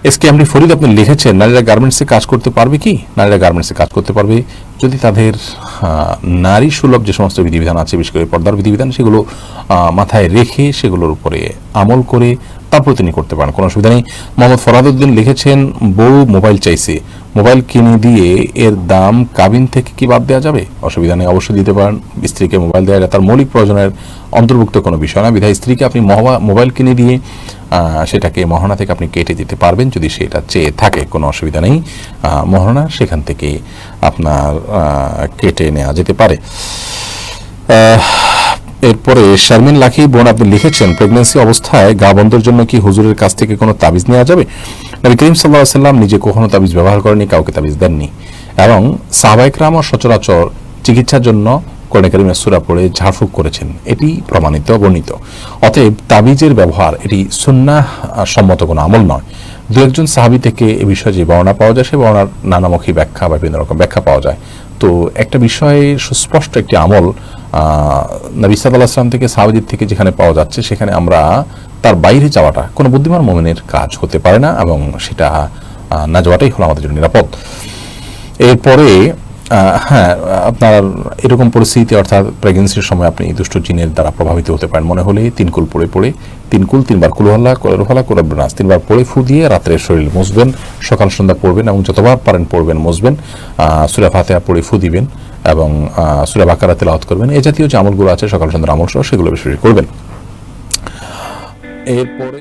এসকেএমডি ফরিদ আপনি লিখেছেন, নারীরা গার্মেন্টসে কাজ করতে পারবে কি? নারীরা গার্মেন্টসে কাজ করতে পারবে যদি তাদের নারী সুলভ যে সমস্ত বিধিবিধান আছে, বিশেষ করে পর্দার বিধিবিধান, সেগুলো মাথায় রেখে সেগুলোর উপরে আমল করে তারপরে তিনি করতে পারেন, কোনো অসুবিধা নেই। মোহাম্মদ ফরাদউদ্দিন লিখেছেন, বউ মোবাইল চাইছে, মোবাইল কিনে দিয়ে এর দাম কাবিন থেকে কি বাদ দেওয়া যাবে? অসুবিধা নেই, অবশ্যই দিতে পারেন। স্ত্রীকে মোবাইল দেওয়া তার মৌলিক প্রয়োজনের অন্তর্ভুক্ত কোনো বিষয় না, বিধায় স্ত্রীকে আপনি মোবাইল কিনে দিয়ে সেটাকে মহারণা থেকে আপনি কেটে দিতে পারবেন যদি সেটা চেয়ে থাকে, কোনো অসুবিধা নেই। মহারণা সেখান থেকে আপনার কেটে নেওয়া যেতে পারে। এরপরে শারমিন লাখি বোন আপনি লিখেছেন, প্রেগন্যান্সি অবস্থায় গা বন্ধের জন্য কি হুজুরের কাছ থেকে কোনো তাবিজ নেওয়া যাবে? নবী করিম সাল্লাল্লাহু আলাইহি ওয়াসাল্লাম নিজে কখনো তাবিজ ব্যবহার করেনি, কাউকে তাবিজ দেননি, এবং সাহাবায়ে কেরামও সচরাচর চিকিৎসার জন্য কোরআন কারীমের সূরা পড়ে ঝাড়ফুঁক করেছেন, এটি প্রমাণিত বর্ণিত। অতএব তাবিজের ব্যবহার এটি সুন্নাহ সম্মত কোনো আমল নয়। দু একজন সাহাবী থেকে এ বিষয়ে যে বর্ণনা পাওয়া যায়, সে বর্ণনার নানামুখী ব্যাখ্যা বা বিভিন্ন রকম ব্যাখ্যা পাওয়া যায়। তো একটা বিষয়ে সুস্পষ্ট একটি আমল নবী সাল্লাল্লাহু আলাইহি ওয়াসাল্লাম থেকে সাহাবীদের থেকে যেখানে পাওয়া যাচ্ছে, সেখানে আমরা তার বাইরে যাওয়াটা কোনো বুদ্ধিমান মুমিনের কাজ হতে পারে না, এবং সেটা না যাওয়াটাই হলো আমাদের জন্য নিরাপদ। এরপরে হ্যাঁ, আপনার এরকম পরিস্থিতি, অর্থাৎ প্রেগনেন্সির সময় আপনি দুষ্ট জিনের দ্বারা প্রভাবিত হতে পারেন মনে হলে, তিনকুল পড়ে তিনবার কুলহল্লা কুলহল্লা কুরাবনাস তিনবার পড়ে ফু দিয়ে রাত্রে শরীর মুছবেন, সকাল সন্ধ্যা পড়বেন, এবং যতবার পারেন পড়বেন, মুছবেন, সূরা ফাতিহা পড়ে ফু দিবেন, এবং সূরা বাকারা তেলাওয়াত করবেন। এই জাতীয় যে আমলগুলো আছে সকাল সন্ধ্যার আমল সহ, সেগুলো বেশি করবেন। এরপরে